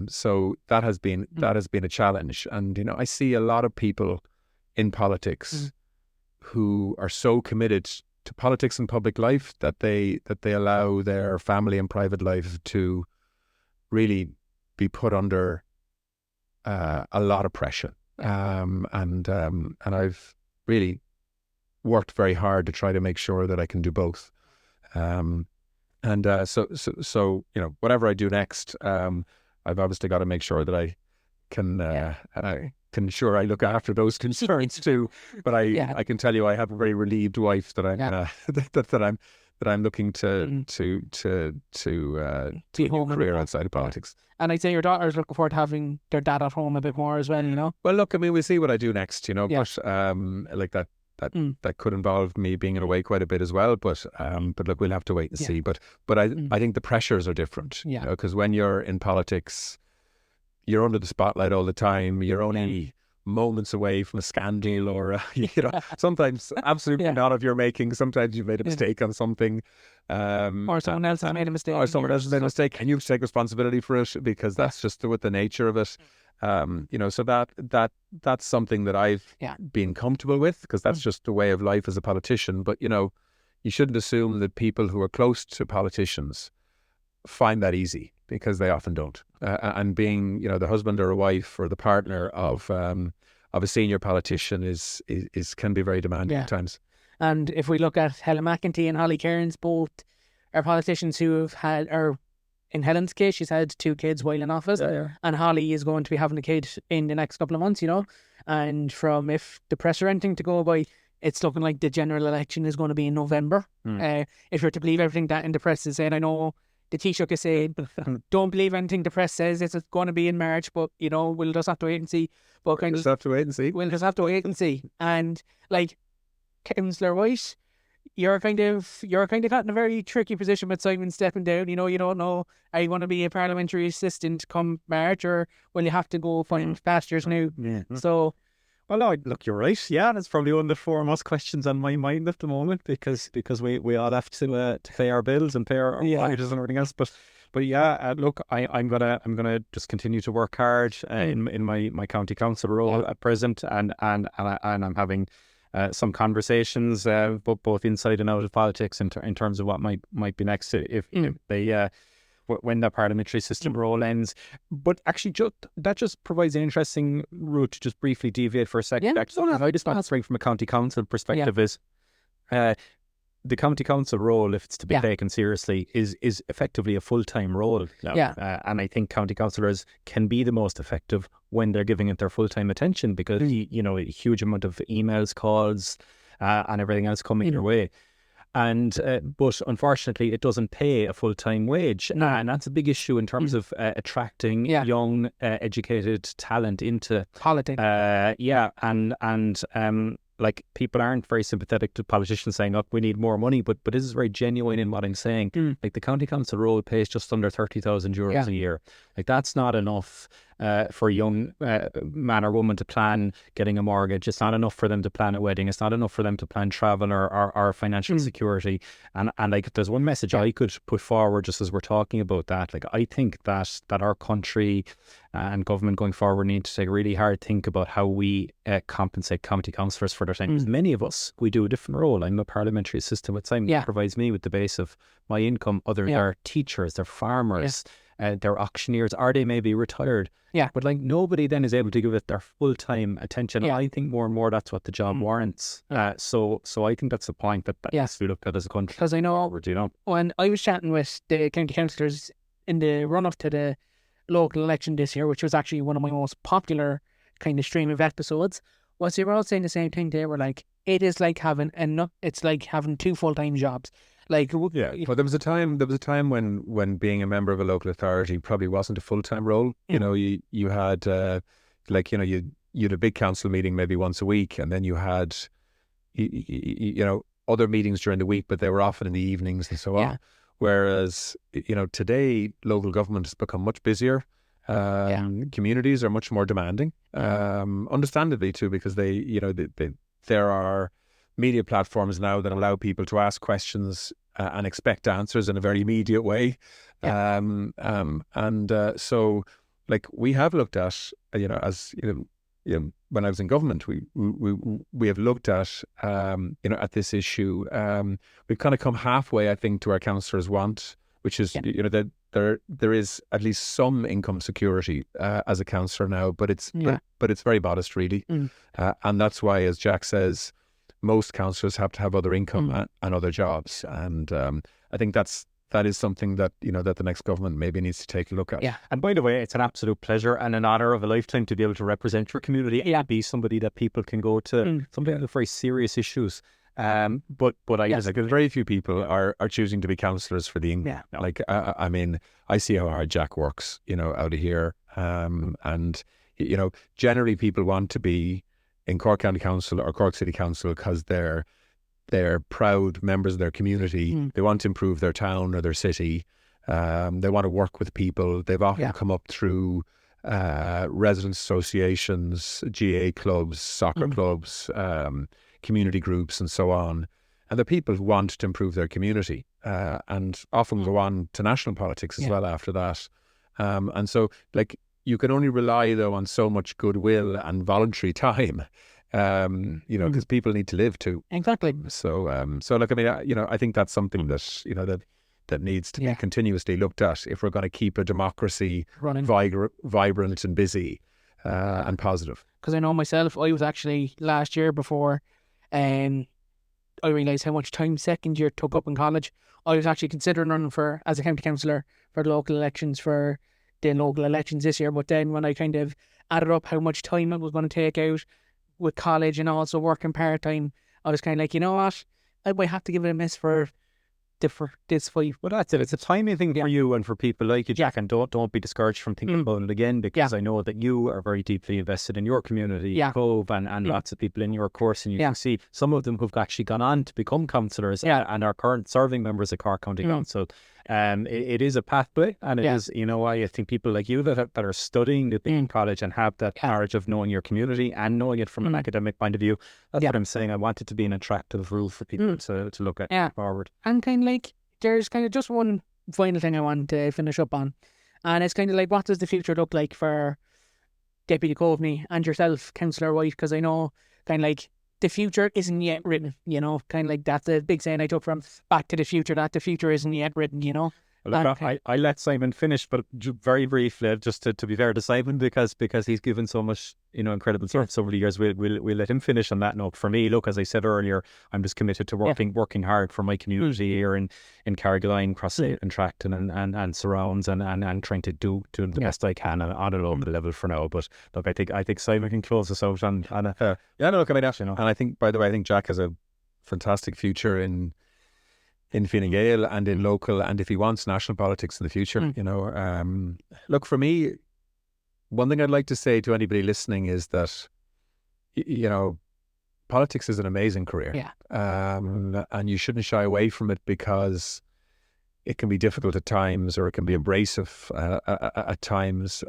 So that has been a challenge. And I see a lot of people in politics who are so committed to politics and public life that they allow their family and private life to really be put under a lot of pressure. And I've really worked very hard to try to make sure that I can do both. So whatever I do next, I've obviously got to make sure that I can ensure I look after those concerns too. But I can tell you, I have a very relieved wife that I'm looking to a career outside of politics. And I'd say your daughter's looking forward to having their dad at home a bit more as well, Well, look, I mean, we'll see what I do next, but like that could involve me being away quite a bit as well. But look, we'll have to wait and see. But I think the pressures are different, because when you're in politics, you're under the spotlight all the time. You're only moments away from a scandal, or sometimes absolutely not of your making. Sometimes you've made a mistake on something, or someone else has made a mistake, and you take responsibility for it, because that's just the nature of it. So that's something that I've been comfortable with, because that's just the way of life as a politician. But you shouldn't assume that people who are close to politicians find that easy, because they often don't. And being, the husband or a wife or the partner of a senior politician is can be very demanding at times. And if we look at Helen McEntee and Holly Cairns, both are politicians who have had, or in Helen's case, she's had 2 kids while in office, and Holly is going to be having a kid in the next couple of months, and from, if the press are anything to go by, it's looking like the general election is going to be in November. If you're to believe everything that in the press is saying. I know the Taoiseach is saying, don't believe anything the press says, it's going to be in March, but, we'll just have to wait and see. But We'll just have to wait and see. And, like, Councillor White, you're kind of got in a very tricky position with Simon stepping down. You don't know, are you going to be a parliamentary assistant come March, or will you have to go find pastures now? So, well, no, look, you're right. Yeah, that's probably one of the foremost questions on my mind at the moment, because we all have to pay our bills and pay our wages and everything else. But yeah, look, I'm gonna just continue to work hard in my county council role at present, and I'm having some conversations, both inside and out of politics, in terms of what might be next if they when the parliamentary system role ends. But actually, that just provides an interesting route to just briefly deviate for a second. I just answering from a county council perspective is the county council role, if it's to be taken seriously, is effectively a full-time role now. And I think county councillors can be the most effective when they're giving it their full-time attention, because a huge amount of emails, calls, and everything else coming your way. And but unfortunately, it doesn't pay a full-time wage, and that's a big issue in terms of attracting young, educated talent into politics. Like, people aren't very sympathetic to politicians saying, "Look, we need more money," but this is very genuine in what I'm saying. Like, the county council role pays just under €30,000 a year. Like, that's not enough for a young man or woman to plan getting a mortgage. It's not enough for them to plan a wedding. It's not enough for them to plan travel or financial security. And like, there's one message I could put forward just as we're talking about that. Like, I think that our country and government going forward need to take a really hard think about how we compensate county councillors for their time. Because many of us, we do a different role. I'm a parliamentary assistant with Simon. That provides me with the base of my income. Others are teachers, they're farmers, they're auctioneers, or they may be retired. But like, nobody then is able to give it their full-time attention. I think more and more that's what the job warrants. So I think that's the point that has to be looked at as a country. Because I know when I was chatting with the county councillors in the run-up to the local election this year, which was actually one of my most popular kind of stream of episodes, was they were all saying the same thing. They were like, it is like having it's like having 2 full-time jobs. Like, well, there was a time when being a member of a local authority probably wasn't a full-time role. You had you had a big council meeting maybe once a week, and then you had other meetings during the week, but they were often in the evenings and so on. Whereas today, local government has become much busier. Communities are much more demanding, understandably too, because there are media platforms now that allow people to ask questions and expect answers in a very immediate way. So, like, we have looked at, when I was in government, we have looked at, at this issue. We've kind of come halfway, I think, to our councillors' want, which is, that there is at least some income security as a councillor now, but it's very modest, really. And that's why, as Jack says, most councillors have to have other income and other jobs. And I think that is something that that the next government maybe needs to take a look at. And by the way, it's an absolute pleasure and an honour of a lifetime to be able to represent your community and be somebody that people can go to. Somebody with very serious issues. But I guess very few people are choosing to be councillors for the income. Like, I mean, I see how hard Jack works, out of here. And generally people want to be in Cork County Council or Cork City Council because they're proud members of their community. They want to improve their town or their city. They want to work with people. They've often come up through residents associations, GA clubs, soccer clubs, community groups, and so on. And the people who want to improve their community and often go on to national politics as well after that. And so, like, you can only rely, though, on so much goodwill and voluntary time because people need to live too. Exactly. So look, I mean, I think that's something that that needs to be continuously looked at if we're going to keep a democracy Running. vibrant and busy and positive. Because I know myself, I was actually last year before, I realised how much time second year took up in college. I was actually considering running as a county councillor for the local elections this year. But then when I kind of added up how much time it was going to take out with college and also working part time, I was kind of like, you know what, I might have to give it a miss for this fight. Well, that's it. It's a timing thing for you and for people like you, Jack. And don't be discouraged from thinking about it again, because I know that you are very deeply invested in your community, Cove, and lots of people in your course. And you can see some of them who've actually gone on to become councillors and are current serving members of Cork County Council. It is a pathway, and it is, I think people like you that are studying the college and have that courage of knowing your community and knowing it from an academic point of view. That's what I'm saying. I want it to be an attractive rule for people to look at forward. And kind of like, there's kind of just one final thing I want to finish up on, and it's kind of like, what does the future look like for Deputy Coveney and yourself, Councillor White? Because I know kind of like the future isn't yet written, kind of like that's the big saying I took from Back to the Future, that the future isn't yet written, Well, look, I let Simon finish, but very briefly, just to be fair to Simon, because he's given so much, incredible service over the years. We'll let him finish on that note. For me, look, as I said earlier, I'm just committed to working hard for my community here in Carrigaline, Cross and Tracton and surrounds, and trying to do the best I can on a local level for now. But look, I think Simon can close us out on a look, I mean, and I think, by the way, I think Jack has a fantastic future in Fine Gael and in local, and if he wants national politics in the future, look, for me, one thing I'd like to say to anybody listening is that, politics is an amazing career, and you shouldn't shy away from it, because it can be difficult at times, or it can be abrasive at times.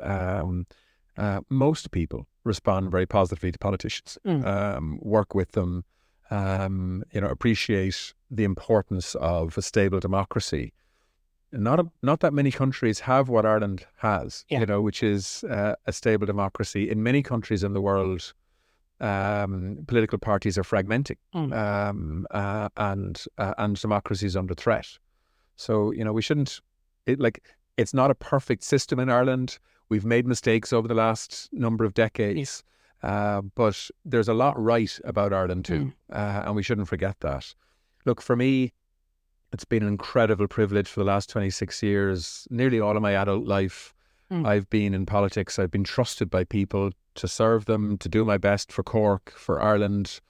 Most people respond very positively to politicians, work with them, appreciate the importance of a stable democracy. Not that many countries have what Ireland has, which is a stable democracy. In many countries in the world, political parties are fragmenting, and democracy is under threat. So, we shouldn't. It's not a perfect system in Ireland. We've made mistakes over the last number of decades. But there's a lot right about Ireland too, and we shouldn't forget that. Look, for me, it's been an incredible privilege for the last 26 years. Nearly all of my adult life, I've been in politics. I've been trusted by people to serve them, to do my best for Cork, for Ireland,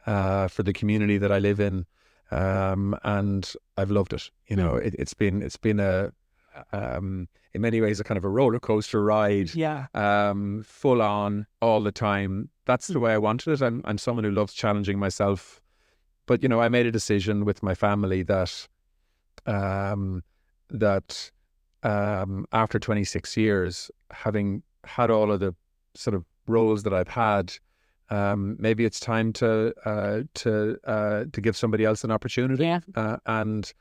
for the community that I live in, and I've loved it. It's been a in many ways a kind of a roller coaster ride, full on all the time. That's the way I wanted it. I'm someone who loves challenging myself, but I made a decision with my family that after 26 years, having had all of the sort of roles that I've had, maybe it's time to give somebody else an opportunity. And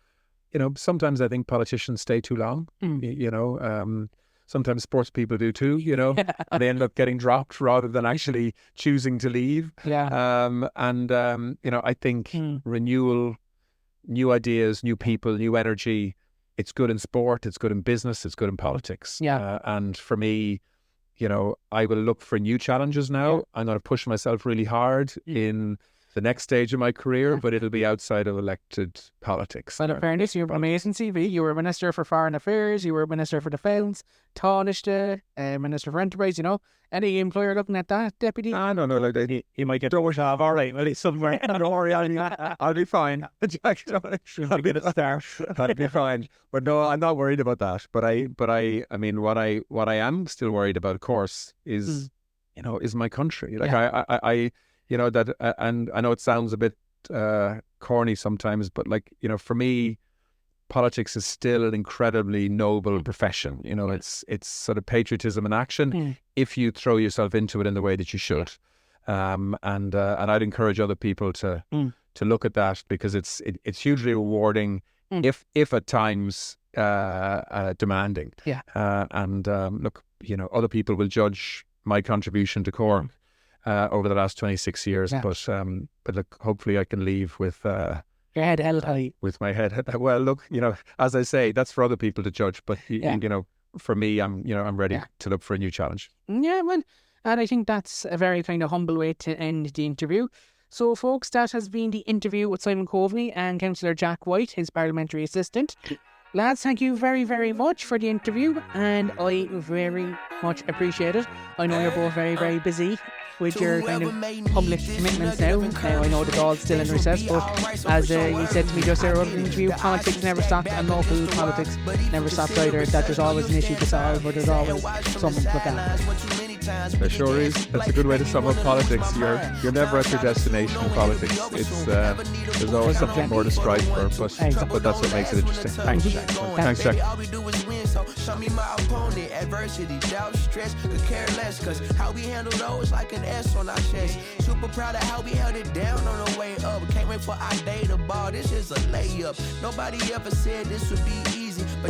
sometimes I think politicians stay too long. Sometimes sports people do too, and they end up getting dropped rather than actually choosing to leave. I think renewal, new ideas, new people, new energy, it's good in sport, it's good in business, it's good in politics. And for me, I will look for new challenges now. I'm going to push myself really hard in the next stage of my career, but it'll be outside of elected politics. Well, in fairness, you have an amazing CV. You were Minister for Foreign Affairs, you were Minister for Defence, Tánaiste, Minister for Enterprise, Any employer looking at that, Deputy? I don't know, he might get thrown off, all right, well, he's somewhere, don't worry, I'll be fine. I'll be the star, I'll be fine. But no, I'm not worried about that. But I mean, what I am still worried about, of course, is, is my country. And I know it sounds a bit corny sometimes, but for me, politics is still an incredibly noble profession. It's sort of patriotism in action if you throw yourself into it in the way that you should. And I'd encourage other people to look at that, because it's hugely rewarding, if at times demanding. Look, other people will judge my contribution to Cork over the last 26 years. Yeah. But look, hopefully I can leave with Your head held high. with my head. Well, look, as I say, that's for other people to judge. But for me, I'm ready to look for a new challenge. Yeah, well, and I think that's a very kind of humble way to end the interview. So, folks, that has been the interview with Simon Coveney and Councillor Jack White, his parliamentary assistant. Lads, thank you very, very much for the interview, and I very much appreciate it. I know you're both very, very busy with your kind of public commitments now. I know the Dáil's still in recess, but as you said to me just there in the interview, politics never stopped, and local politics never stopped either. That there's always an issue to solve, but there's always someone to look at. There sure is. That's a good way to sum up politics. You're never at your destination in politics. It's there's always something more to strive for, but that's what makes it interesting. Thanks, Jack. Thanks, Jack. All we do is win, so show me my opponent. Adversity, doubt, stress, could care less. Cause how we handle those like an S on our chest. Super proud of how we held it down on the way up. Can't wait for our day to ball. This is a layup. Nobody ever said this would be easy, but